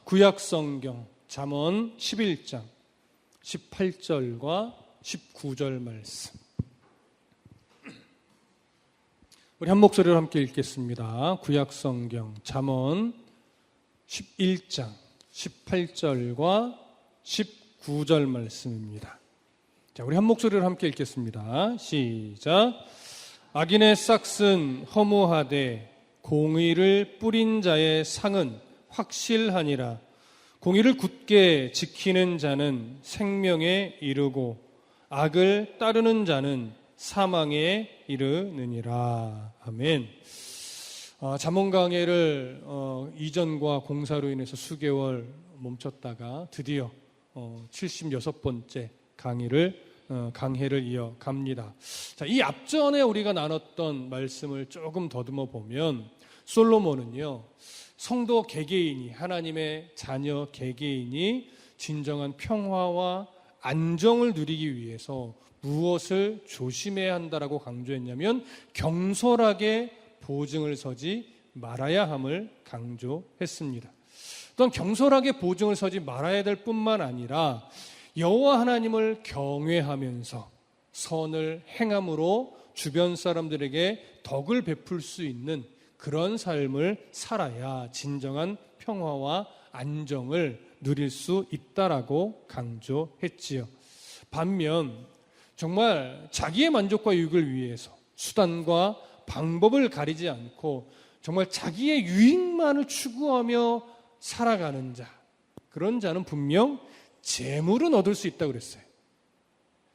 구약성경 잠언 11장 18절과 19절 말씀, 우리 한 목소리로 함께 읽겠습니다. 구약성경 잠언 11장 18절과 19절 말씀입니다. 자, 우리 한 목소리로 함께 읽겠습니다. 시작. 악인의 싹은 허무하되 공의를 뿌린 자의 상은 확실하니라. 공의를 굳게 지키는 자는 생명에 이르고 악을 따르는 자는 사망에 이르느니라. 아멘. 잠언 강해를 이전과 공사로 인해서 수개월 멈췄다가 드디어 76번째 강해를 이어갑니다. 자, 이 앞전에 우리가 나눴던 말씀을 조금 더듬어 보면 솔로몬은요, 성도 개개인이, 하나님의 자녀 개개인이 진정한 평화와 안정을 누리기 위해서 무엇을 조심해야 한다라고 강조했냐면 경솔하게 보증을 서지 말아야 함을 강조했습니다. 또한 경솔하게 보증을 서지 말아야 될 뿐만 아니라 여호와 하나님을 경외하면서 선을 행함으로 주변 사람들에게 덕을 베풀 수 있는 그런 삶을 살아야 진정한 평화와 안정을 누릴 수 있다라고 강조했지요. 반면 정말 자기의 만족과 유익을 위해서 수단과 방법을 가리지 않고 정말 자기의 유익만을 추구하며 살아가는 자, 그런 자는 분명 재물은 얻을 수 있다고 그랬어요.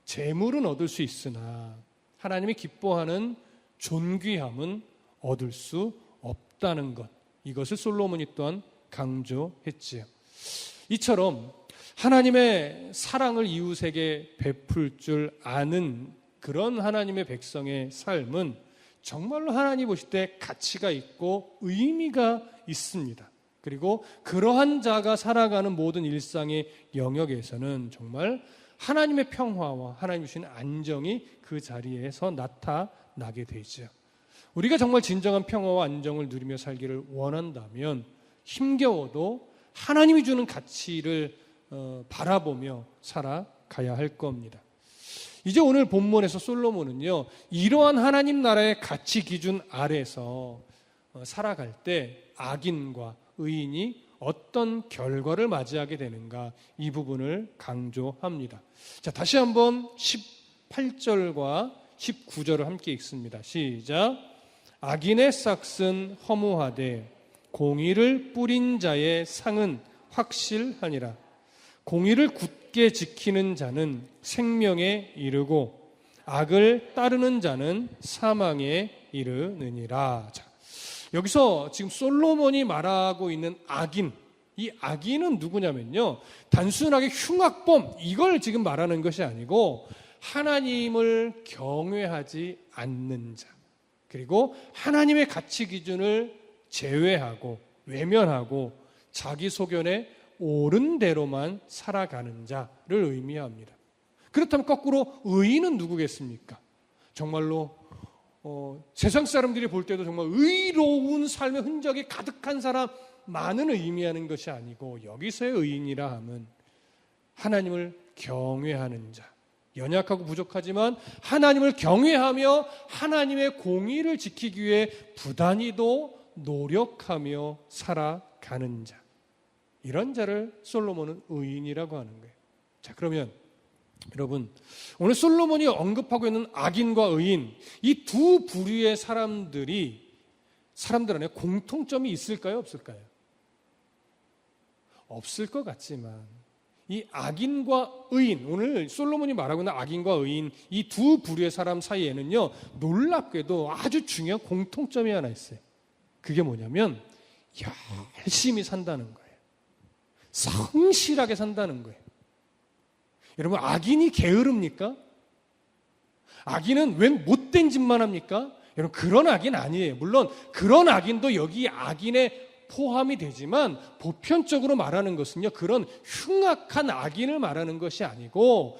재물은 얻을 수 있으나 하나님이 기뻐하는 존귀함은 얻을 수 없다는 것, 이것을 솔로몬이 또한 강조했지요. 이처럼 하나님의 사랑을 이웃에게 베풀 줄 아는 그런 하나님의 백성의 삶은 정말로 하나님 보실 때 가치가 있고 의미가 있습니다. 그리고 그러한 자가 살아가는 모든 일상의 영역에서는 정말 하나님의 평화와 하나님 주신 안정이 그 자리에서 나타나게 되죠. 우리가 정말 진정한 평화와 안정을 누리며 살기를 원한다면 힘겨워도 하나님이 주는 가치를 바라보며 살아가야 할 겁니다. 이제 오늘 본문에서 솔로몬은요, 이러한 하나님 나라의 가치 기준 아래서 살아갈 때 악인과 의인이 어떤 결과를 맞이하게 되는가, 이 부분을 강조합니다. 자, 다시 한번 18절과 19절을 함께 읽습니다. 시작. 악인의 싹은 허무하되 공의를 뿌린 자의 상은 확실하니라. 공의를 굳게 지키는 자는 생명에 이르고 악을 따르는 자는 사망에 이르느니라. 자, 여기서 지금 솔로몬이 말하고 있는 악인, 이 악인은 누구냐면요, 단순하게 흉악범, 이걸 지금 말하는 것이 아니고 하나님을 경외하지 않는 자, 그리고 하나님의 가치 기준을 제외하고 외면하고 자기 소견에 옳은 대로만 살아가는 자를 의미합니다. 그렇다면 거꾸로 의인은 누구겠습니까? 정말로 세상 사람들이 볼 때도 정말 의로운 삶의 흔적이 가득한 사람만은 의미하는 것이 아니고, 여기서의 의인이라 함은 하나님을 경외하는 자, 연약하고 부족하지만 하나님을 경외하며 하나님의 공의를 지키기 위해 부단히도 노력하며 살아가는 자, 이런 자를 솔로몬은 의인이라고 하는 거예요. 자, 그러면 여러분, 오늘 솔로몬이 언급하고 있는 악인과 의인, 이 두 부류의 사람들 안에 공통점이 있을까요, 없을까요? 없을 것 같지만 이 악인과 의인, 오늘 솔로몬이 말하고 있는 악인과 의인, 이 두 부류의 사람 사이에는요, 놀랍게도 아주 중요한 공통점이 하나 있어요. 그게 뭐냐면 열심히 산다는 거예요. 성실하게 산다는 거예요. 여러분, 악인이 게으릅니까? 악인은 웬 못된 짓만 합니까? 여러분, 그런 악인 아니에요. 물론 그런 악인도 여기 악인의 포함이 되지만 보편적으로 말하는 것은요, 그런 흉악한 악인을 말하는 것이 아니고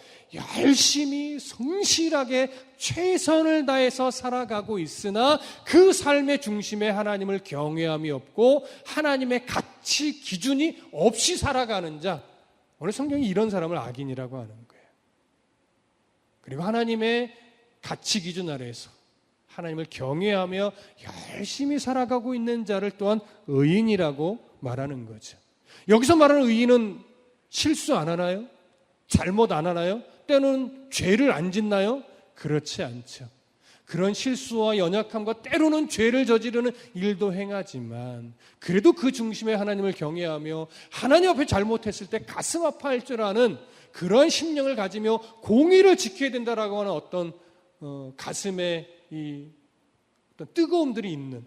열심히 성실하게 최선을 다해서 살아가고 있으나 그 삶의 중심에 하나님을 경외함이 없고 하나님의 가치 기준이 없이 살아가는 자, 오늘 성경이 이런 사람을 악인이라고 하는 거예요. 그리고 하나님의 가치 기준 아래에서 하나님을 경외하며 열심히 살아가고 있는 자를 또한 의인이라고 말하는 거죠. 여기서 말하는 의인은 실수 안 하나요? 잘못 안 하나요? 때로는 죄를 안 짓나요? 그렇지 않죠. 그런 실수와 연약함과 때로는 죄를 저지르는 일도 행하지만 그래도 그 중심에 하나님을 경외하며 하나님 앞에 잘못했을 때 가슴 아파할 줄 아는 그런 심령을 가지며 공의를 지켜야 된다라고 하는 어떤 가슴에 이 어떤 뜨거움들이 있는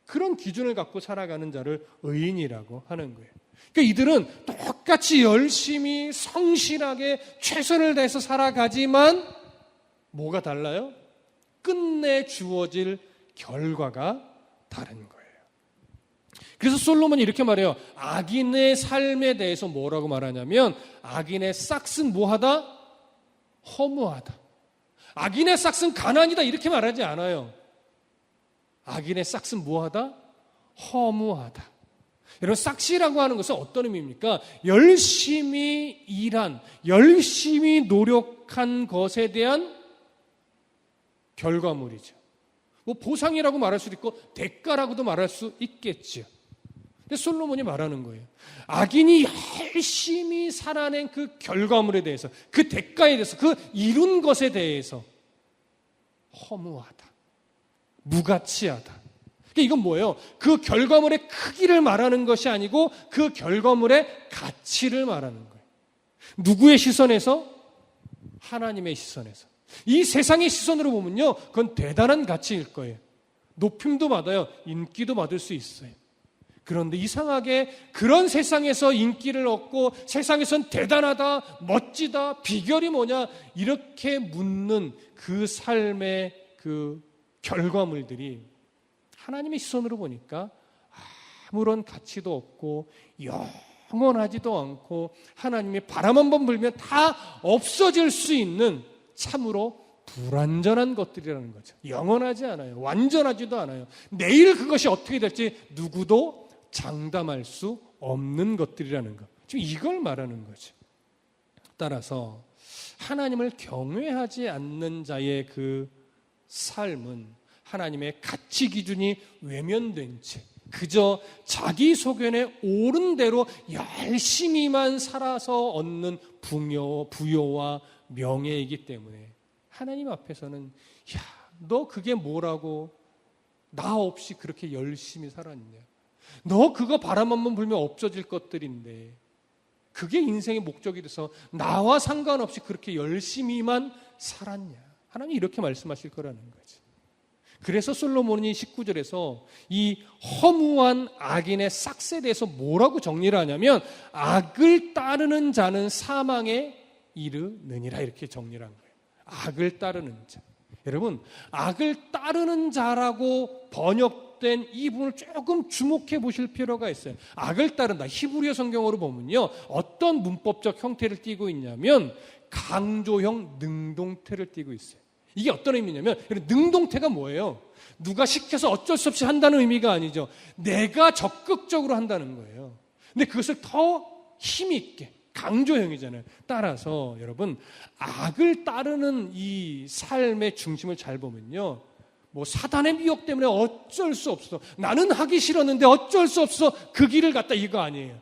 그런 기준을 갖고 살아가는 자를 의인이라고 하는 거예요. 그러니까 이들은 똑같이 열심히 성실하게 최선을 다해서 살아가지만 뭐가 달라요? 끝내 주어질 결과가 다른 거예요. 그래서 솔로몬이 이렇게 말해요. 악인의 삶에 대해서 뭐라고 말하냐면 악인의 싹은 뭐하다? 허무하다. 악인의 싹은 가난이다 이렇게 말하지 않아요. 악인의 싹은 뭐하다? 허무하다. 여러분, 싹시라고 하는 것은 어떤 의미입니까? 열심히 일한, 열심히 노력한 것에 대한 결과물이죠. 뭐 보상이라고 말할 수도 있고 대가라고도 말할 수 있겠죠. 근데 솔로몬이 말하는 거예요. 악인이 열심히 살아낸 그 결과물에 대해서, 그 대가에 대해서, 그 이룬 것에 대해서 허무하다, 무가치하다. 그러니까 이건 뭐예요? 그 결과물의 크기를 말하는 것이 아니고 그 결과물의 가치를 말하는 거예요. 누구의 시선에서? 하나님의 시선에서. 이 세상의 시선으로 보면요, 그건 대단한 가치일 거예요. 높임도 받아요. 인기도 받을 수 있어요. 그런데 이상하게 그런 세상에서 인기를 얻고 세상에선 대단하다, 멋지다, 비결이 뭐냐 이렇게 묻는 그 삶의 그 결과물들이 하나님의 시선으로 보니까 아무런 가치도 없고 영원하지도 않고 하나님이 바람 한번 불면 다 없어질 수 있는 참으로 불완전한 것들이라는 거죠. 영원하지 않아요. 완전하지도 않아요. 내일 그것이 어떻게 될지 누구도 장담할 수 없는 것들이라는 것. 지금 이걸 말하는 거죠. 따라서 하나님을 경외하지 않는 자의 그 삶은 하나님의 가치 기준이 외면된 채 그저 자기 소견에 옳은 대로 열심히만 살아서 얻는 부요와 명예이기 때문에 하나님 앞에서는 야, 너 그게 뭐라고 나 없이 그렇게 열심히 살았냐? 너 그거 바람 한번 불면 없어질 것들인데 그게 인생의 목적이 돼서 나와 상관없이 그렇게 열심히만 살았냐? 하나님 이렇게 말씀하실 거라는 거지. 그래서 솔로몬이 19절에서 이 허무한 악인의 싹에 대해서 뭐라고 정리를 하냐면 악을 따르는 자는 사망에 이르느니라 이렇게 정리를 한 거예요. 악을 따르는 자. 여러분, 악을 따르는 자라고 번역된 이 부분을 조금 주목해 보실 필요가 있어요. 악을 따른다. 히브리어 성경으로 보면요, 어떤 문법적 형태를 띠고 있냐면 강조형 능동태를 띠고 있어요. 이게 어떤 의미냐면 능동태가 뭐예요? 누가 시켜서 어쩔 수 없이 한다는 의미가 아니죠. 내가 적극적으로 한다는 거예요. 근데 그것을 더 힘 있게 강조형이잖아요. 따라서 여러분, 악을 따르는 이 삶의 중심을 잘 보면요, 뭐 사단의 미혹 때문에 어쩔 수 없어, 나는 하기 싫었는데 어쩔 수 없어, 그 길을 갔다, 이거 아니에요.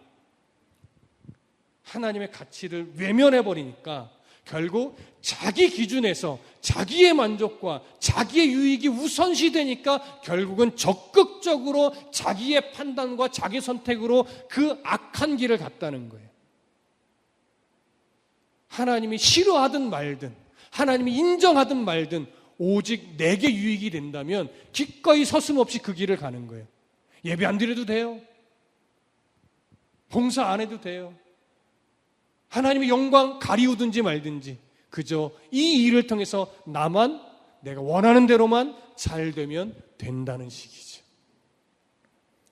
하나님의 가치를 외면해버리니까 결국 자기 기준에서 자기의 만족과 자기의 유익이 우선시되니까 결국은 적극적으로 자기의 판단과 자기 선택으로 그 악한 길을 갔다는 거예요. 하나님이 싫어하든 말든, 하나님이 인정하든 말든 오직 내게 유익이 된다면 기꺼이 서슴없이 그 길을 가는 거예요. 예배 안 드려도 돼요. 봉사 안 해도 돼요. 하나님의 영광 가리우든지 말든지 그저 이 일을 통해서 나만 내가 원하는 대로만 잘 되면 된다는 식이죠.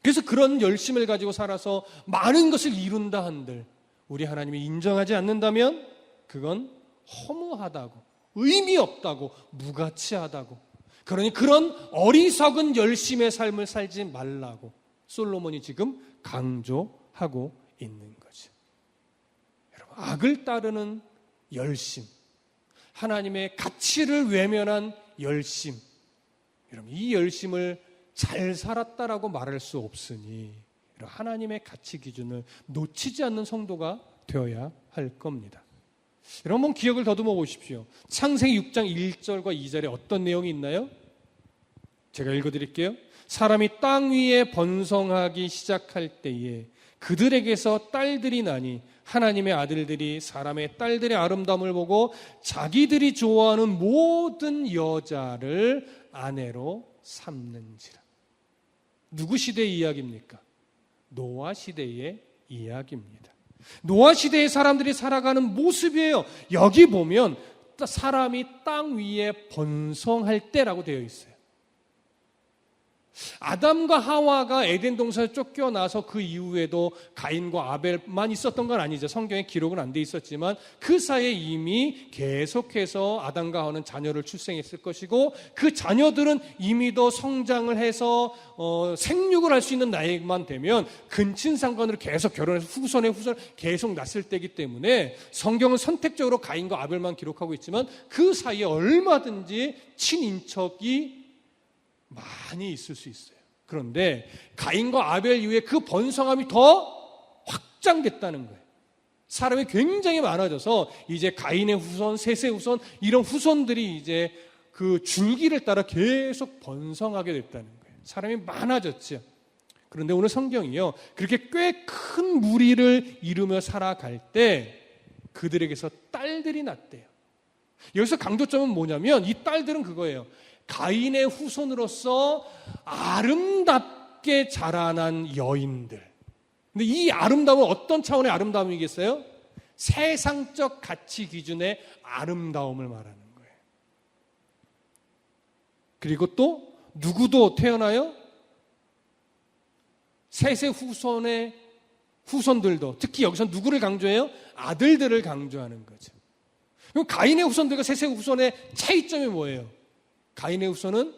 그래서 그런 열심을 가지고 살아서 많은 것을 이룬다 한들 우리 하나님이 인정하지 않는다면 그건 허무하다고, 의미 없다고, 무가치하다고, 그러니 그런 어리석은 열심의 삶을 살지 말라고 솔로몬이 지금 강조하고 있는 거죠. 여러분, 악을 따르는 열심, 하나님의 가치를 외면한 열심, 여러분, 이 열심을 잘 살았다라고 말할 수 없으니 하나님의 가치 기준을 놓치지 않는 성도가 되어야 할 겁니다. 여러분, 기억을 더듬어 보십시오. 창세기 6장 1절과 2절에 어떤 내용이 있나요? 제가 읽어드릴게요. 사람이 땅 위에 번성하기 시작할 때에 그들에게서 딸들이 나니 하나님의 아들들이 사람의 딸들의 아름다움을 보고 자기들이 좋아하는 모든 여자를 아내로 삼는지라. 누구 시대의 이야기입니까? 노아 시대의 이야기입니다. 노아 시대의 사람들이 살아가는 모습이에요. 여기 보면 사람이 땅 위에 번성할 때라고 되어 있어요. 아담과 하와가 에덴 동산에서 쫓겨나서 그 이후에도 가인과 아벨만 있었던 건 아니죠. 성경에 기록은 안 돼 있었지만 그 사이에 이미 계속해서 아담과 하와는 자녀를 출생했을 것이고 그 자녀들은 이미 더 성장을 해서 생육을 할 수 있는 나이만 되면 근친상간으로 계속 결혼해서 후손에 계속 났을 때이기 때문에 성경은 선택적으로 가인과 아벨만 기록하고 있지만 그 사이에 얼마든지 친인척이 많이 있을 수 있어요. 그런데 가인과 아벨 이후에 그 번성함이 더 확장됐다는 거예요. 사람이 굉장히 많아져서 이제 가인의 후손, 셋의 후손, 이런 후손들이 이제 그 줄기를 따라 계속 번성하게 됐다는 거예요. 사람이 많아졌죠. 그런데 오늘 성경이요, 그렇게 꽤 큰 무리를 이루며 살아갈 때 그들에게서 딸들이 났대요. 여기서 강조점은 뭐냐면 이 딸들은 그거예요. 가인의 후손으로서 아름답게 자라난 여인들. 근데 이 아름다움은 어떤 차원의 아름다움이겠어요? 세상적 가치 기준의 아름다움을 말하는 거예요. 그리고 또 누구도 태어나요? 셋의 후손들도, 특히 여기서 누구를 강조해요? 아들들을 강조하는 거죠. 그럼 가인의 후손들과 셋의 후손의 차이점이 뭐예요? 가인의 후손은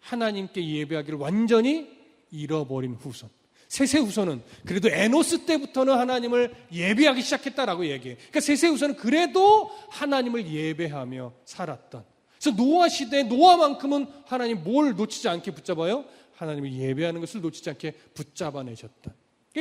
하나님께 예배하기를 완전히 잃어버린 후손. 셋의 후손은 그래도 에노스 때부터는 하나님을 예배하기 시작했다라고 얘기해요. 그러니까 셋의 후손은 그래도 하나님을 예배하며 살았던. 그래서 노아 시대에 노아만큼은 하나님 뭘 놓치지 않게 붙잡아요? 하나님을 예배하는 것을 놓치지 않게 붙잡아내셨던.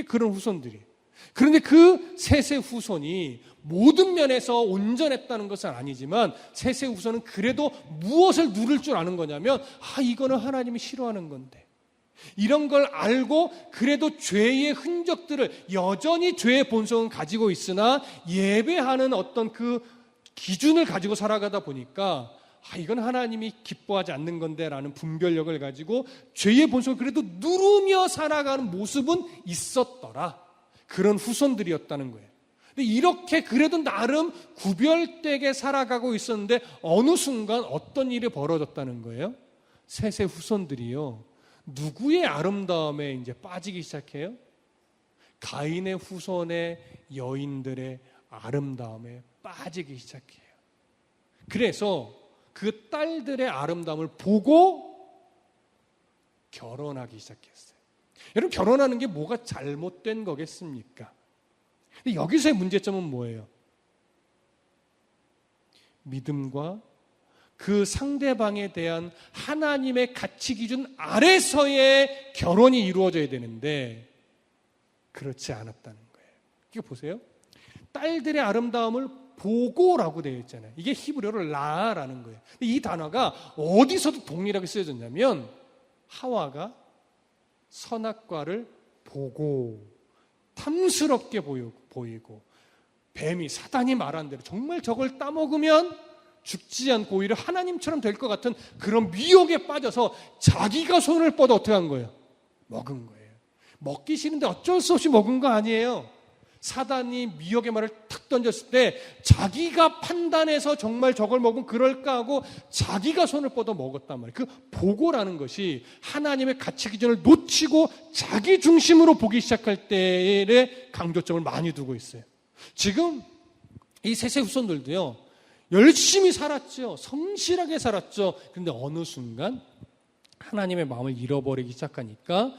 그런 후손들이에요. 그런데 그 셋의 후손이 모든 면에서 온전했다는 것은 아니지만 셋의 후손은 그래도 무엇을 누릴 줄 아는 거냐면 이거는 하나님이 싫어하는 건데, 이런 걸 알고 그래도 죄의 흔적들을, 여전히 죄의 본성은 가지고 있으나 예배하는 어떤 그 기준을 가지고 살아가다 보니까 이건 하나님이 기뻐하지 않는 건데 라는 분별력을 가지고 죄의 본성을 그래도 누르며 살아가는 모습은 있었더라. 그런 후손들이었다는 거예요. 근데 이렇게 그래도 나름 구별되게 살아가고 있었는데 어느 순간 어떤 일이 벌어졌다는 거예요? 셋의 후손들이요, 누구의 아름다움에 이제 빠지기 시작해요? 가인의 후손의 여인들의 아름다움에 빠지기 시작해요. 그래서 그 딸들의 아름다움을 보고 결혼하기 시작했어요. 여러분, 결혼하는 게 뭐가 잘못된 거겠습니까? 근데 여기서의 문제점은 뭐예요? 믿음과 그 상대방에 대한 하나님의 가치 기준 아래서의 결혼이 이루어져야 되는데 그렇지 않았다는 거예요. 이거 보세요. 딸들의 아름다움을 보고라고 되어 있잖아요. 이게 히브리어로 라라는 거예요. 이 단어가 어디서도 동일하게 쓰여졌냐면 하와가 선악과를 보고 탐스럽게 보이고 뱀이, 사단이 말한 대로 정말 저걸 따먹으면 죽지 않고 오히려 하나님처럼 될 것 같은 그런 미혹에 빠져서 자기가 손을 뻗어 어떻게 한 거예요? 먹은 거예요. 먹기 싫은데 어쩔 수 없이 먹은 거 아니에요. 사단이 미혹의 말을 탁 던졌을 때 자기가 판단해서 정말 저걸 먹으면 그럴까 하고 자기가 손을 뻗어 먹었단 말이에요. 그 보고라는 것이 하나님의 가치 기준을 놓치고 자기 중심으로 보기 시작할 때의 강조점을 많이 두고 있어요. 지금 이 셋의 후손들도요, 열심히 살았죠. 성실하게 살았죠. 그런데 어느 순간 하나님의 마음을 잃어버리기 시작하니까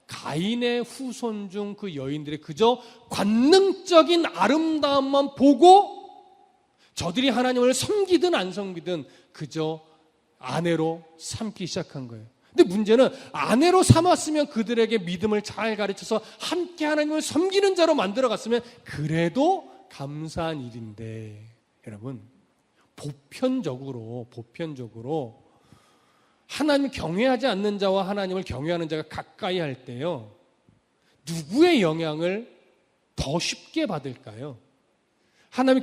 가인의 후손 중 그 여인들의 그저 관능적인 아름다움만 보고 저들이 하나님을 섬기든 안 섬기든 그저 아내로 삼기 시작한 거예요. 근데 문제는 아내로 삼았으면 그들에게 믿음을 잘 가르쳐서 함께 하나님을 섬기는 자로 만들어갔으면 그래도 감사한 일인데, 여러분, 보편적으로 하나님을 경외하지 않는 자와 하나님을 경외하는 자가 가까이 할 때요, 누구의 영향을 더 쉽게 받을까요? 하나님을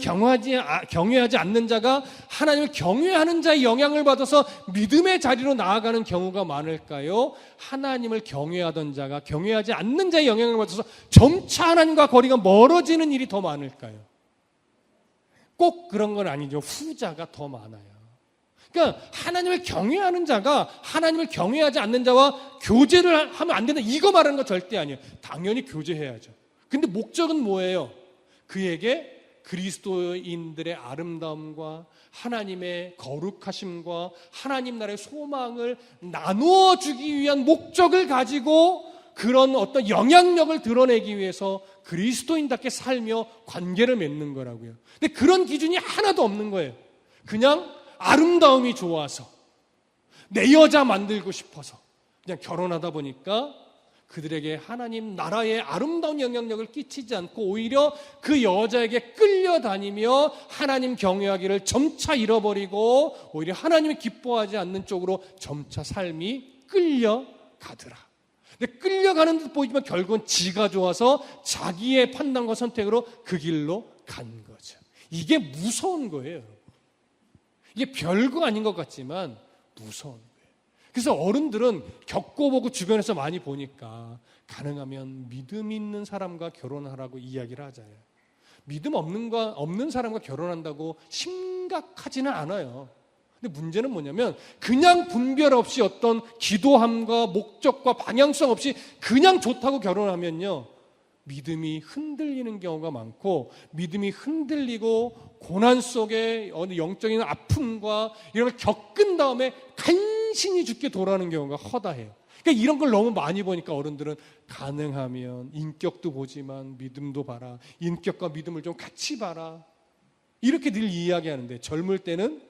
경외하지 않는 자가 하나님을 경외하는 자의 영향을 받아서 믿음의 자리로 나아가는 경우가 많을까요? 하나님을 경외하던 자가 경외하지 않는 자의 영향을 받아서 점차 하나님과 거리가 멀어지는 일이 더 많을까요? 꼭 그런 건 아니죠. 후자가 더 많아요. 그러니까 하나님을 경외하는 자가 하나님을 경외하지 않는 자와 교제를 하면 안 된다, 이거 말하는 거 절대 아니에요. 당연히 교제해야죠. 근데 목적은 뭐예요? 그에게 그리스도인들의 아름다움과 하나님의 거룩하심과 하나님 나라의 소망을 나누어 주기 위한 목적을 가지고 그런 어떤 영향력을 드러내기 위해서 그리스도인답게 살며 관계를 맺는 거라고요. 근데 그런 기준이 하나도 없는 거예요. 그냥 아름다움이 좋아서 내 여자 만들고 싶어서 그냥 결혼하다 보니까 그들에게 하나님 나라의 아름다운 영향력을 끼치지 않고 오히려 그 여자에게 끌려다니며 하나님 경외하기를 점차 잃어버리고 오히려 하나님이 기뻐하지 않는 쪽으로 점차 삶이 끌려가더라. 근데 끌려가는 듯 보이지만 결국은 지가 좋아서 자기의 판단과 선택으로 그 길로 간 거죠. 이게 무서운 거예요. 이게 별거 아닌 것 같지만 무서운 거예요. 그래서 어른들은 겪어보고 주변에서 많이 보니까 가능하면 믿음 있는 사람과 결혼하라고 이야기를 하잖아요. 믿음 없는 사람과 결혼한다고 심각하지는 않아요. 근데 문제는 뭐냐면 그냥 분별 없이 어떤 기도함과 목적과 방향성 없이 그냥 좋다고 결혼하면요, 믿음이 흔들리는 경우가 많고 믿음이 흔들리고 고난 속에 어느 영적인 아픔과 이런 걸 겪은 다음에 간신히 죽게 돌아오는 경우가 허다해요. 그러니까 이런 걸 너무 많이 보니까 어른들은 가능하면 인격도 보지만 믿음도 봐라, 인격과 믿음을 좀 같이 봐라, 이렇게 늘 이야기하는데 젊을 때는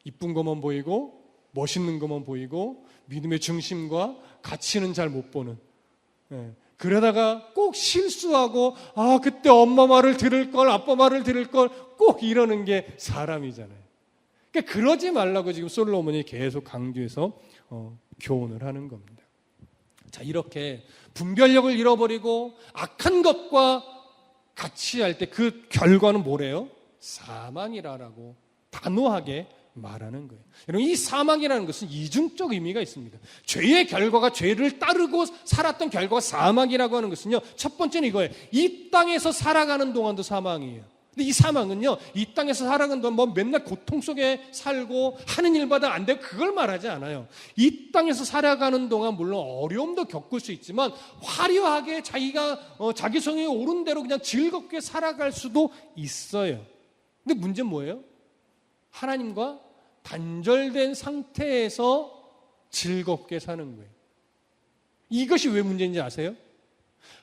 이쁜 것만 보이고 멋있는 것만 보이고 믿음의 중심과 가치는 잘 못 보는, 그러다가 꼭 실수하고 그때 엄마 말을 들을 걸, 아빠 말을 들을 걸 꼭 이러는 게 사람이잖아요. 그러니까 그러지 말라고 지금 솔로몬이 계속 강조해서 교훈을 하는 겁니다. 자, 이렇게 분별력을 잃어버리고 악한 것과 같이 할 때 그 결과는 뭐래요? 사망이라고 단호하게 말하는 거예요. 여러분, 이 사망이라는 것은 이중적 의미가 있습니다. 죄의 결과가 죄를 따르고 살았던 결과가 사망이라고 하는 것은요, 첫 번째는 이거예요. 이 땅에서 살아가는 동안도 사망이에요. 근데 이 사망은요, 이 땅에서 살아가는 동안 뭐 맨날 고통 속에 살고 하는 일마다 안 되고 그걸 말하지 않아요. 이 땅에서 살아가는 동안 물론 어려움도 겪을 수 있지만 화려하게 자기가 자기 성에 오른 대로 그냥 즐겁게 살아갈 수도 있어요. 근데 문제는 뭐예요? 하나님과 단절된 상태에서 즐겁게 사는 거예요. 이것이 왜 문제인지 아세요?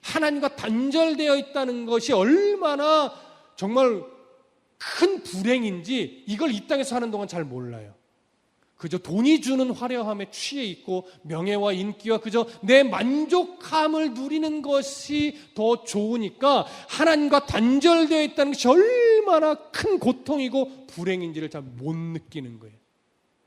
하나님과 단절되어 있다는 것이 얼마나 정말 큰 불행인지 이걸 이 땅에서 사는 동안 잘 몰라요. 그저 돈이 주는 화려함에 취해 있고 명예와 인기와 그저 내 만족함을 누리는 것이 더 좋으니까 하나님과 단절되어 있다는 것이 얼마나 큰 고통이고 불행인지를 잘 못 느끼는 거예요.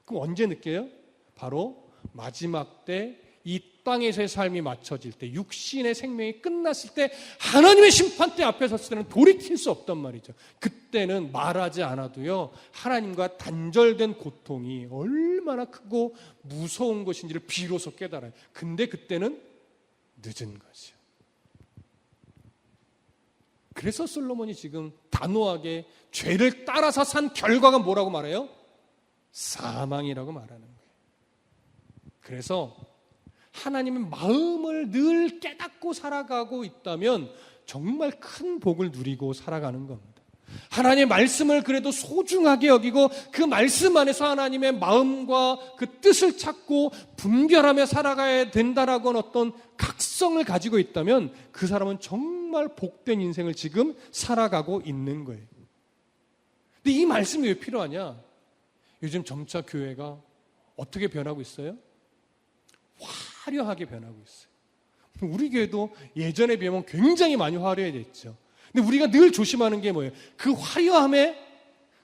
그럼 언제 느껴요? 바로 마지막 때 이 땅에서의 삶이 맞춰질 때, 육신의 생명이 끝났을 때, 하나님의 심판대 앞에 섰을 때는 돌이킬 수 없단 말이죠. 그때는 말하지 않아도요, 하나님과 단절된 고통이 얼마나 크고 무서운 것인지를 비로소 깨달아요. 근데 그때는 늦은 거죠. 그래서 솔로몬이 지금 단호하게 죄를 따라서 산 결과가 뭐라고 말해요? 사망이라고 말하는 거예요. 그래서 하나님의 마음을 늘 깨닫고 살아가고 있다면 정말 큰 복을 누리고 살아가는 겁니다. 하나님의 말씀을 그래도 소중하게 여기고 그 말씀 안에서 하나님의 마음과 그 뜻을 찾고 분별하며 살아가야 된다라고 하는 어떤 각성을 가지고 있다면 그 사람은 정말 복된 인생을 지금 살아가고 있는 거예요. 근데 이 말씀이 왜 필요하냐? 요즘 점차 교회가 어떻게 변하고 있어요? 화려하게 변하고 있어요. 우리 교회도 예전에 비하면 굉장히 많이 화려해졌죠. 근데 우리가 늘 조심하는 게 뭐예요? 그 화려함에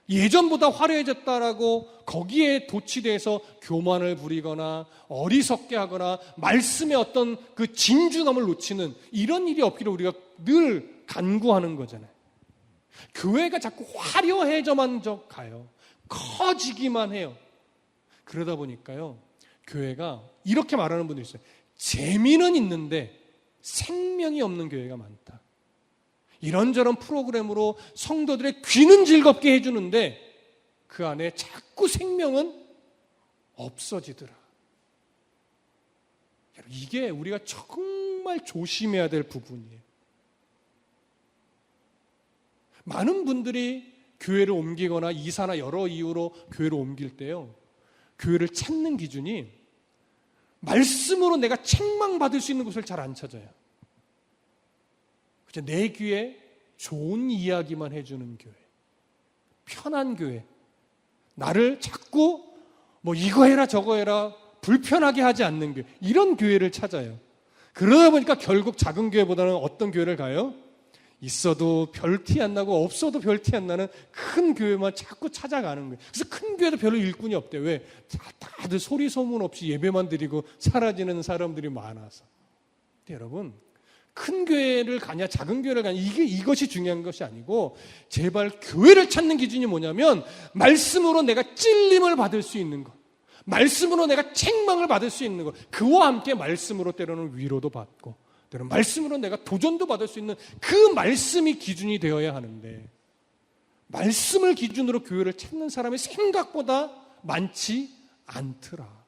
예전보다 화려해졌다라고 거기에 도취돼서 교만을 부리거나 어리석게 하거나 말씀의 어떤 그 진중함을 놓치는 이런 일이 없기를 우리가 늘 간구하는 거잖아요. 교회가 자꾸 화려해져만 가요. 커지기만 해요. 그러다 보니까요, 교회가 이렇게 말하는 분들이 있어요. 재미는 있는데 생명이 없는 교회가 많다. 이런저런 프로그램으로 성도들의 귀는 즐겁게 해주는데 그 안에 자꾸 생명은 없어지더라. 이게 우리가 정말 조심해야 될 부분이에요. 많은 분들이 교회를 옮기거나 이사나 여러 이유로 교회를 옮길 때요, 교회를 찾는 기준이 말씀으로 내가 책망받을 수 있는 곳을 잘 안 찾아요. 내 귀에 좋은 이야기만 해주는 교회, 편한 교회, 나를 자꾸 뭐 이거 해라 저거 해라 불편하게 하지 않는 교회, 이런 교회를 찾아요. 그러다 보니까 결국 작은 교회보다는 어떤 교회를 가요? 있어도 별 티 안 나고 없어도 별 티 안 나는 큰 교회만 자꾸 찾아가는 거예요. 그래서 큰 교회도 별로 일꾼이 없대요. 왜? 다들 소리 소문 없이 예배만 드리고 사라지는 사람들이 많아서. 근데 여러분, 큰 교회를 가냐 작은 교회를 가냐 이것이 중요한 것이 아니고, 제발 교회를 찾는 기준이 뭐냐면 말씀으로 내가 찔림을 받을 수 있는 것, 말씀으로 내가 책망을 받을 수 있는 것, 그와 함께 말씀으로 때로는 위로도 받고 때로는 말씀으로 내가 도전도 받을 수 있는 그 말씀이 기준이 되어야 하는데, 말씀을 기준으로 교회를 찾는 사람이 생각보다 많지 않더라.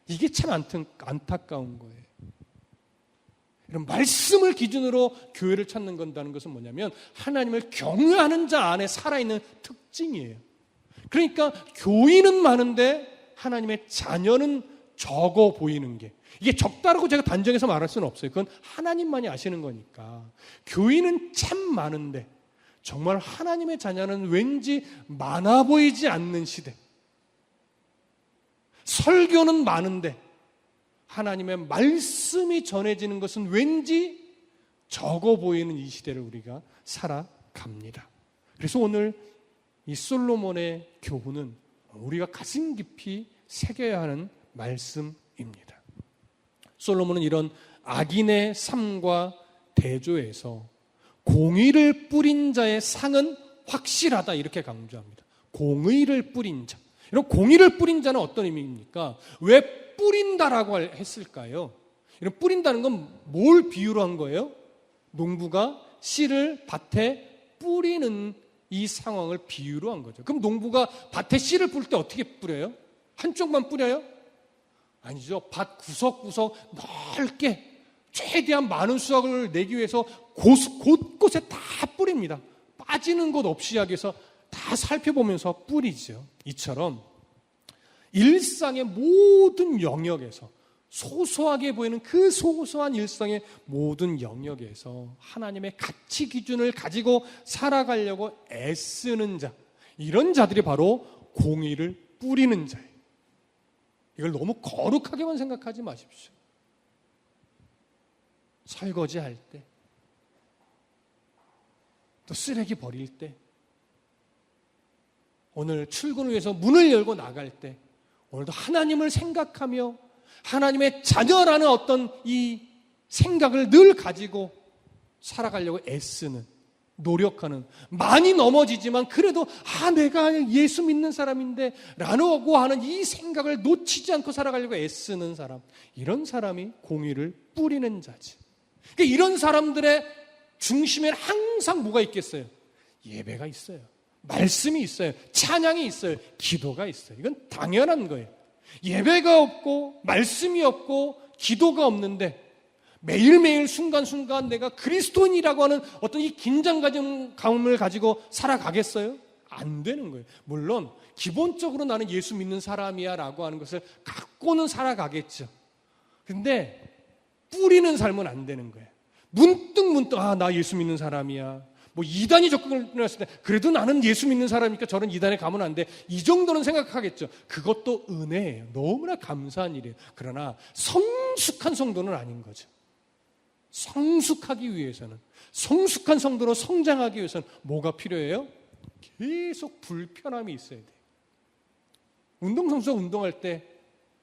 이게 참 안타까운 거예요. 이런 말씀을 기준으로 교회를 찾는 건다는 것은 뭐냐면 하나님을 경외하는 자 안에 살아있는 특징이에요. 그러니까 교인은 많은데 하나님의 자녀는 적어 보이는 게, 이게 적다라고 제가 단정해서 말할 수는 없어요. 그건 하나님만이 아시는 거니까. 교인은 참 많은데 정말 하나님의 자녀는 왠지 많아 보이지 않는 시대. 설교는 많은데 하나님의 말씀이 전해지는 것은 왠지 적어 보이는 이 시대를 우리가 살아갑니다. 그래서 오늘 이 솔로몬의 교훈은 우리가 가슴 깊이 새겨야 하는 말씀입니다. 솔로몬은 이런 악인의 삶과 대조해서 공의를 뿌린 자의 상은 확실하다, 이렇게 강조합니다. 공의를 뿌린 자. 이런 공의를 뿌린 자는 어떤 의미입니까? 왜 뿌린다라고 했을까요? 이런 뿌린다는 건 뭘 비유로 한 거예요? 농부가 씨를 밭에 뿌리는 이 상황을 비유로 한 거죠. 그럼 농부가 밭에 씨를 뿌릴 때 어떻게 뿌려요? 한쪽만 뿌려요? 아니죠. 밭 구석구석 넓게 최대한 많은 수확을 내기 위해서 곳곳에 다 뿌립니다. 빠지는 곳 없이 하기 위해서 다 살펴보면서 뿌리죠. 이처럼 일상의 모든 영역에서, 소소하게 보이는 그 소소한 일상의 모든 영역에서 하나님의 가치 기준을 가지고 살아가려고 애쓰는 자, 이런 자들이 바로 공의를 뿌리는 자예요. 이걸 너무 거룩하게만 생각하지 마십시오. 설거지할 때, 또 쓰레기 버릴 때, 오늘 출근을 위해서 문을 열고 나갈 때, 오늘도 하나님을 생각하며 하나님의 자녀라는 어떤 이 생각을 늘 가지고 살아가려고 애쓰는, 노력하는, 많이 넘어지지만 그래도 내가 예수 믿는 사람인데 라고 하는 이 생각을 놓치지 않고 살아가려고 애쓰는 사람, 이런 사람이 공의를 뿌리는 자지. 그러니까 이런 사람들의 중심에는 항상 뭐가 있겠어요? 예배가 있어요. 말씀이 있어요. 찬양이 있어요. 기도가 있어요. 이건 당연한 거예요. 예배가 없고 말씀이 없고 기도가 없는데 매일매일 순간순간 내가 그리스도인이라고 하는 어떤 이 긴장감을 가지고 살아가겠어요? 안 되는 거예요. 물론 기본적으로 나는 예수 믿는 사람이야 라고 하는 것을 갖고는 살아가겠죠. 근데 뿌리는 삶은 안 되는 거예요. 문득 나 예수 믿는 사람이야. 뭐 이단이 접근을 했을 때 그래도 나는 예수 믿는 사람이니까 저런 이단에 가면 안 돼. 이 정도는 생각하겠죠. 그것도 은혜예요. 너무나 감사한 일이에요. 그러나 성숙한 성도는 아닌 거죠. 성숙하기 위해서는, 성숙한 성도로 성장하기 위해서는 뭐가 필요해요? 계속 불편함이 있어야 돼요. 운동선수가 운동할 때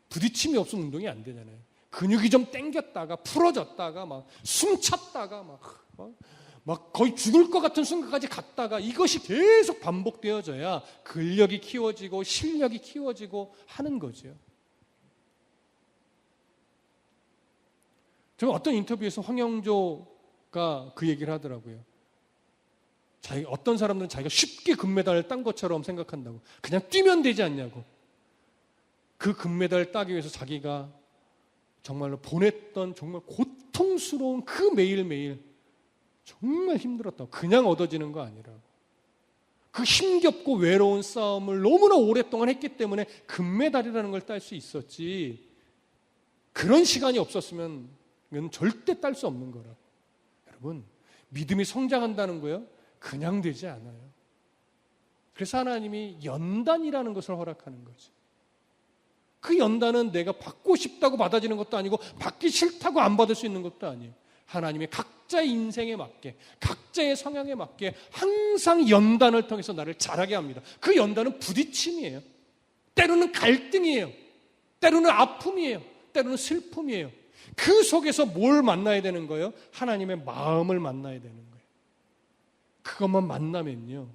부딪힘이 없으면 운동이 안 되잖아요. 근육이 좀 당겼다가 풀어졌다가 막 숨찼다가 막 거의 죽을 것 같은 순간까지 갔다가 이것이 계속 반복되어져야 근력이 키워지고 실력이 키워지고 하는 거죠. 제가 어떤 인터뷰에서 황영조가 그 얘기를 하더라고요. 어떤 사람들은 자기가 쉽게 금메달을 딴 것처럼 생각한다고. 그냥 뛰면 되지 않냐고. 그 금메달을 따기 위해서 자기가 정말로 보냈던 정말 고통스러운 그 매일매일 정말 힘들었다고. 그냥 얻어지는 거 아니라고. 그 힘겹고 외로운 싸움을 너무나 오랫동안 했기 때문에 금메달이라는 걸 딸 수 있었지. 그런 시간이 없었으면 이건 절대 딸 수 없는 거라고. 여러분, 믿음이 성장한다는 거요? 그냥 되지 않아요. 그래서 하나님이 연단이라는 것을 허락하는 거죠. 그 연단은 내가 받고 싶다고 받아지는 것도 아니고 받기 싫다고 안 받을 수 있는 것도 아니에요. 하나님의 각자의 인생에 맞게, 각자의 성향에 맞게 항상 연단을 통해서 나를 자라게 합니다. 그 연단은 부딪힘이에요. 때로는 갈등이에요. 때로는 아픔이에요. 때로는 슬픔이에요. 그 속에서 뭘 만나야 되는 거예요? 하나님의 마음을 만나야 되는 거예요. 그것만 만나면요,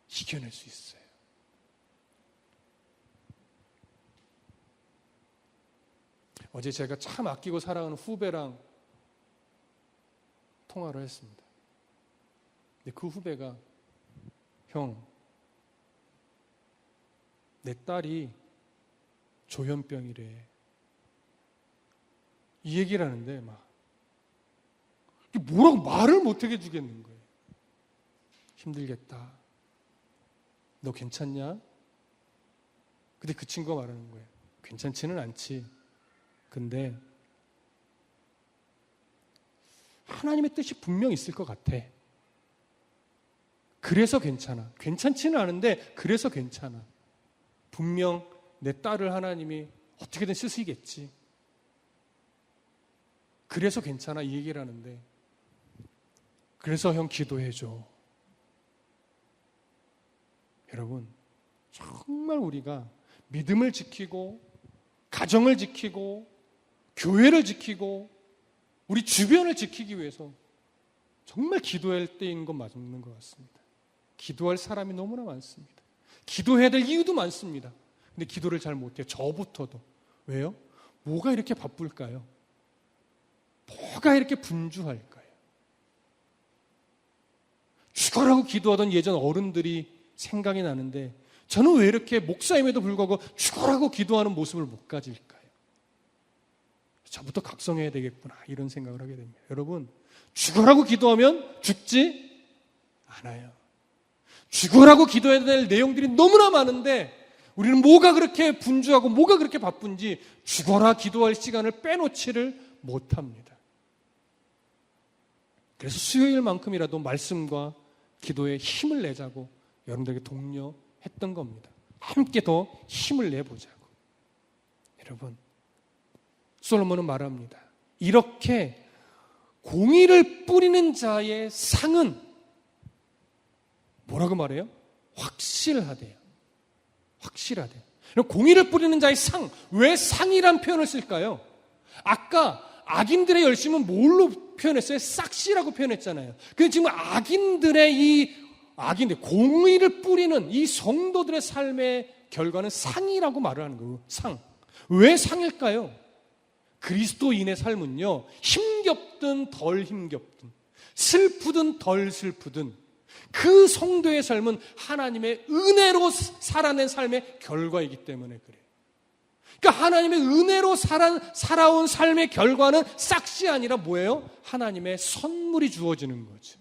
이겨낼 수 있어요. 어제 제가 참 아끼고 사랑하는 후배랑 통화를 했습니다. 근데 그 후배가, 형, 내 딸이 조현병이래. 이 얘기를 하는데 뭐라고 말을 못하게 해주겠는 거예요. 힘들겠다. 너 괜찮냐? 근데 그 친구가 말하는 거예요. 괜찮지는 않지. 근데 하나님의 뜻이 분명 있을 것 같아. 그래서 괜찮아. 괜찮지는 않은데 그래서 괜찮아. 분명 내 딸을 하나님이 어떻게든 쓰시겠지. 그래서 괜찮아. 이 얘기를 하는데, 그래서 형 기도해줘. 여러분, 정말 우리가 믿음을 지키고 가정을 지키고 교회를 지키고 우리 주변을 지키기 위해서 정말 기도할 때인 건 맞는 것 같습니다. 기도할 사람이 너무나 많습니다. 기도해야 될 이유도 많습니다. 근데 기도를 잘 못해요. 저부터도. 왜요? 뭐가 이렇게 바쁠까요? 뭐가 이렇게 분주할까요? 죽어라고 기도하던 예전 어른들이 생각이 나는데, 저는 왜 이렇게 목사임에도 불구하고 죽어라고 기도하는 모습을 못 가질까요? 저부터 각성해야 되겠구나, 이런 생각을 하게 됩니다. 여러분, 죽어라고 기도하면 죽지 않아요. 죽어라고 기도해야 될 내용들이 너무나 많은데 우리는 뭐가 그렇게 분주하고 뭐가 그렇게 바쁜지 죽어라 기도할 시간을 빼놓지를 못합니다. 그래서 수요일만큼이라도 말씀과 기도에 힘을 내자고 여러분들에게 독려했던 겁니다. 함께 더 힘을 내보자고. 여러분, 솔로몬은 말합니다. 이렇게 공의를 뿌리는 자의 상은 뭐라고 말해요? 확실하대요. 확실하대요. 공의를 뿌리는 자의 상, 왜 상이란 표현을 쓸까요? 아까 악인들의 열심은 뭘로 표현했어요? 싹시라고 표현했잖아요. 근데 지금 악인들, 공의를 뿌리는 이 성도들의 삶의 결과는 상이라고 말을 하는 거예요. 상. 왜 상일까요? 그리스도인의 삶은요, 힘겹고 힘겹든 덜 힘겹든, 슬프든 덜 슬프든 그 성도의 삶은 하나님의 은혜로 살아낸 삶의 결과이기 때문에 그래요. 그러니까 하나님의 은혜로 살아온 삶의 결과는 싹이 아니라 뭐예요? 하나님의 선물이 주어지는 거죠.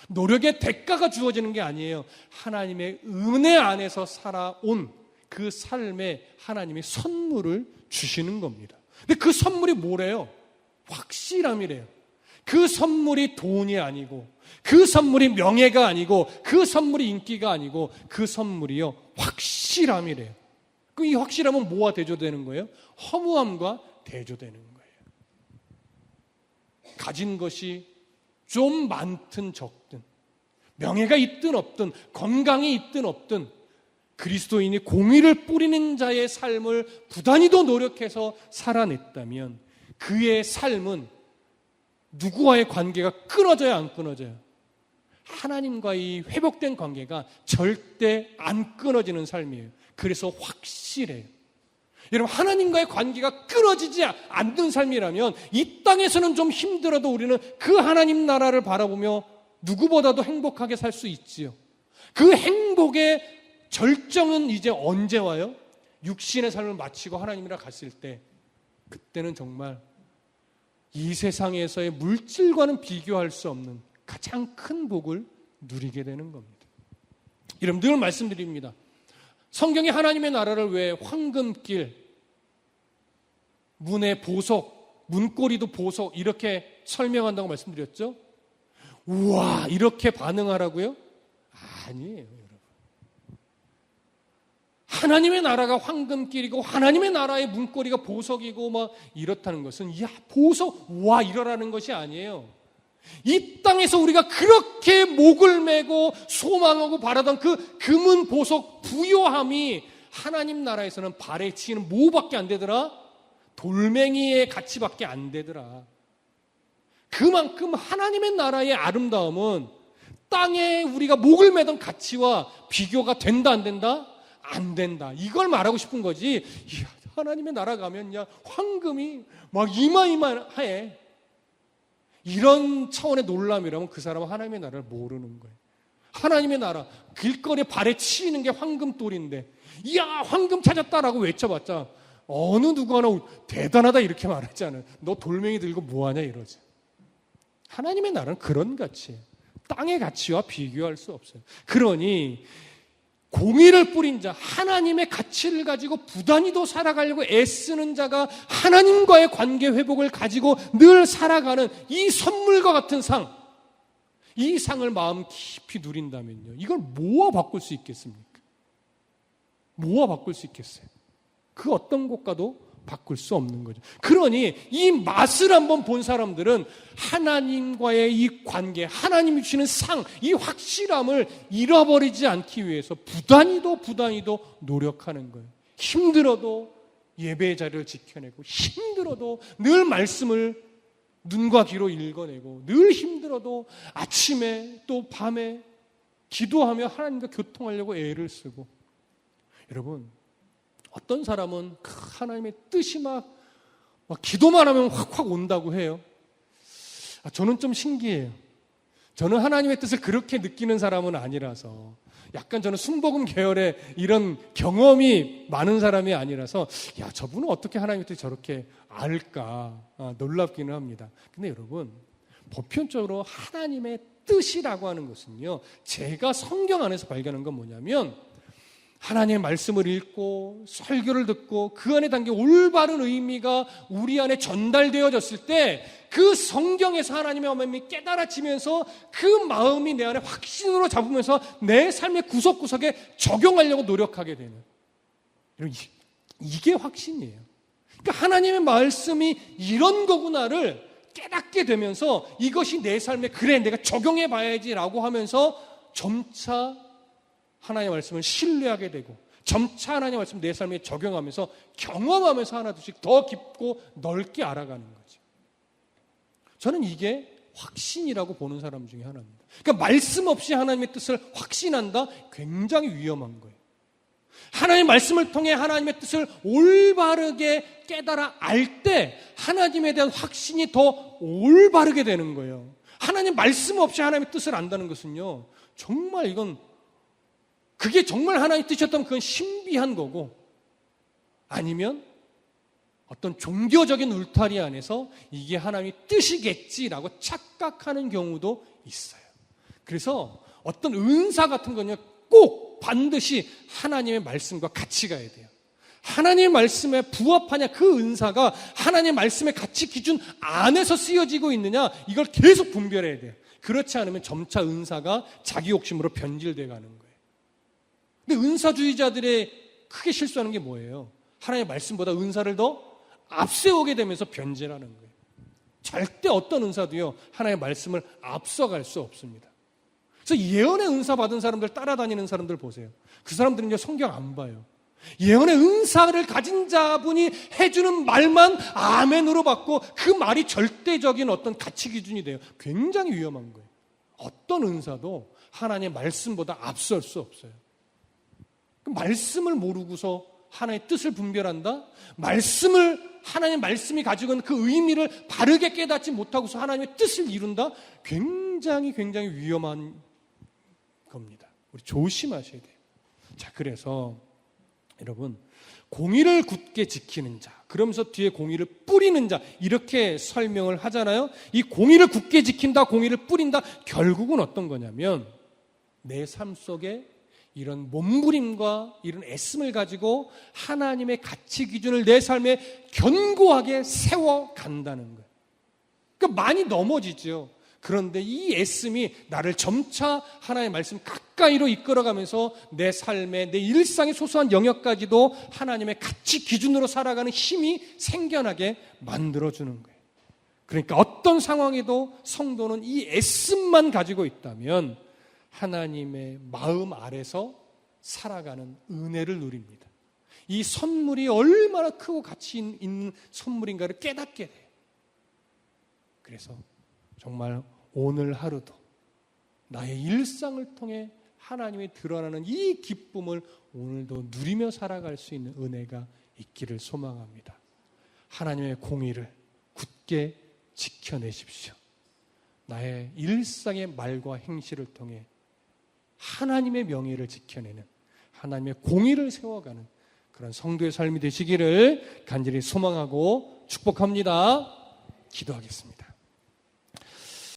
노력의 대가가 주어지는 게 아니에요. 하나님의 은혜 안에서 살아온 그 삶에 하나님이 선물을 주시는 겁니다. 근데 그 선물이 뭐래요? 확실함이래요. 그 선물이 돈이 아니고, 그 선물이 명예가 아니고, 그 선물이 인기가 아니고, 그 선물이요 확실함이래요. 그럼 이 확실함은 뭐와 대조되는 거예요? 허무함과 대조되는 거예요. 가진 것이 좀 많든 적든, 명예가 있든 없든, 건강이 있든 없든, 그리스도인이 공의를 뿌리는 자의 삶을 부단히도 노력해서 살아냈다면 그의 삶은 누구와의 관계가 끊어져야 안 끊어져요? 하나님과의 회복된 관계가 절대 안 끊어지는 삶이에요. 그래서 확실해요. 여러분, 하나님과의 관계가 끊어지지 않는 삶이라면 이 땅에서는 좀 힘들어도 우리는 그 하나님 나라를 바라보며 누구보다도 행복하게 살 수 있지요. 그 행복의 절정은 이제 언제 와요? 육신의 삶을 마치고 하나님이랑 갔을 때, 그때는 정말 이 세상에서의 물질과는 비교할 수 없는 가장 큰 복을 누리게 되는 겁니다. 여러분, 늘 말씀드립니다. 성경에 하나님의 나라를 왜 황금길, 문의 보석, 문고리도 보석 이렇게 설명한다고 말씀드렸죠? 우와, 이렇게 반응하라고요? 아니에요, 여러분. 하나님의 나라가 황금길이고 하나님의 나라의 문고리가 보석이고 막 이렇다는 것은 야, 보석, 와, 이러라는 것이 아니에요. 이 땅에서 우리가 그렇게 목을 메고 소망하고 바라던 그 금은 보석 부요함이 하나님 나라에서는 발에 치는 뭐밖에 안 되더라? 돌멩이의 가치밖에 안 되더라. 그만큼 하나님의 나라의 아름다움은 땅에 우리가 목을 매던 가치와 비교가 된다 안 된다? 안 된다. 이걸 말하고 싶은 거지. 이야, 하나님의 나라 가면 야, 황금이 막 이마이마해. 이런 차원의 놀람이라면 그 사람은 하나님의 나라를 모르는 거예요. 하나님의 나라, 길거리에 발에 치이는 게 황금돌인데, 이야, 황금 찾았다라고 외쳐봤자 어느 누구 하나 대단하다 이렇게 말하지 않아요. 너 돌멩이 들고 뭐하냐 이러지. 하나님의 나라는 그런 가치예요. 땅의 가치와 비교할 수 없어요. 그러니 공의를 뿌린 자, 하나님의 가치를 가지고 부단히도 살아가려고 애쓰는 자가 하나님과의 관계 회복을 가지고 늘 살아가는 이 선물과 같은 상, 이 상을 마음 깊이 누린다면요, 이걸 뭐와 바꿀 수 있겠습니까? 뭐와 바꿀 수 있겠어요? 그 어떤 것과도 바꿀 수 없는 거죠. 그러니 이 맛을 한번 본 사람들은 하나님과의 이 관계, 하나님이 주시는 상, 이 확실함을 잃어버리지 않기 위해서 부단히도 노력하는 거예요. 힘들어도 예배의 자리를 지켜내고, 힘들어도 늘 말씀을 눈과 귀로 읽어내고, 늘 힘들어도 아침에 또 밤에 기도하며 하나님과 교통하려고 애를 쓰고. 여러분, 어떤 사람은 하나님의 뜻이 막 기도만 하면 확 온다고 해요. 저는 좀 신기해요. 저는 하나님의 뜻을 그렇게 느끼는 사람은 아니라서, 약간 저는 순복음 계열의 이런 경험이 많은 사람이 아니라서, 야, 저분은 어떻게 하나님의 뜻을 저렇게 알까 놀랍기는 합니다. 근데 여러분, 보편적으로 하나님의 뜻이라고 하는 것은요, 제가 성경 안에서 발견한 건 뭐냐면, 하나님의 말씀을 읽고 설교를 듣고 그 안에 담긴 올바른 의미가 우리 안에 전달되어졌을 때 그 성경에서 하나님의 마음이 깨달아지면서 그 마음이 내 안에 확신으로 잡으면서 내 삶의 구석구석에 적용하려고 노력하게 되는, 이게 확신이에요. 그러니까 하나님의 말씀이 이런 거구나를 깨닫게 되면서 이것이 내 삶에, 그래 내가 적용해 봐야지라고 하면서 점차 하나님의 말씀을 신뢰하게 되고, 점차 하나님의 말씀을 내 삶에 적용하면서 경험하면서 하나둘씩 더 깊고 넓게 알아가는 거죠. 저는 이게 확신이라고 보는 사람 중에 하나입니다. 그러니까 말씀 없이 하나님의 뜻을 확신한다? 굉장히 위험한 거예요. 하나님의 말씀을 통해 하나님의 뜻을 올바르게 깨달아 알 때 하나님에 대한 확신이 더 올바르게 되는 거예요. 하나님 말씀 없이 하나님의 뜻을 안다는 것은요, 정말 이건, 그게 정말 하나님의 뜻이었다면 그건 신비한 거고, 아니면 어떤 종교적인 울타리 안에서 이게 하나님의 뜻이겠지라고 착각하는 경우도 있어요. 그래서 어떤 은사 같은 건요, 꼭 반드시 하나님의 말씀과 같이 가야 돼요. 하나님의 말씀에 부합하냐, 그 은사가 하나님의 말씀의 가치 기준 안에서 쓰여지고 있느냐, 이걸 계속 분별해야 돼요. 그렇지 않으면 점차 은사가 자기 욕심으로 변질돼 가는 거예요. 근데 은사주의자들의 크게 실수하는 게 뭐예요? 하나님의 말씀보다 은사를 더 앞세우게 되면서 변질하는 거예요. 절대 어떤 은사도요, 하나님의 말씀을 앞서갈 수 없습니다. 그래서 예언의 은사 받은 사람들 따라다니는 사람들 보세요. 그 사람들은요, 성경 안 봐요. 예언의 은사를 가진 자분이 해주는 말만 아멘으로 받고 그 말이 절대적인 어떤 가치 기준이 돼요. 굉장히 위험한 거예요. 어떤 은사도 하나님의 말씀보다 앞설 수 없어요. 그 말씀을 모르고서 하나님의 뜻을 분별한다? 하나님의 말씀이 가지고 있는 그 의미를 바르게 깨닫지 못하고서 하나님의 뜻을 이룬다? 굉장히 위험한 겁니다. 우리 조심하셔야 돼요. 자, 그래서 여러분, 공의를 굳게 지키는 자, 그러면서 뒤에 공의를 뿌리는 자, 이렇게 설명을 하잖아요. 이 공의를 굳게 지킨다, 공의를 뿌린다, 결국은 어떤 거냐면 내 삶 속에 이런 몸부림과 이런 애씀을 가지고 하나님의 가치 기준을 내 삶에 견고하게 세워간다는 거예요. 그러니까 많이 넘어지죠. 그런데 이 애씀이 나를 점차 하나님의 말씀 가까이로 이끌어가면서 내 삶의, 내 일상의 소소한 영역까지도 하나님의 가치 기준으로 살아가는 힘이 생겨나게 만들어주는 거예요. 그러니까 어떤 상황에도 성도는 이 애씀만 가지고 있다면 하나님의 마음 아래서 살아가는 은혜를 누립니다. 이 선물이 얼마나 크고 가치 있는 선물인가를 깨닫게 돼요. 그래서 정말 오늘 하루도 나의 일상을 통해 하나님이 드러나는 이 기쁨을 오늘도 누리며 살아갈 수 있는 은혜가 있기를 소망합니다. 하나님의 공의를 굳게 지켜내십시오. 나의 일상의 말과 행실을 통해 하나님의 명예를 지켜내는, 하나님의 공의를 세워가는 그런 성도의 삶이 되시기를 간절히 소망하고 축복합니다. 기도하겠습니다.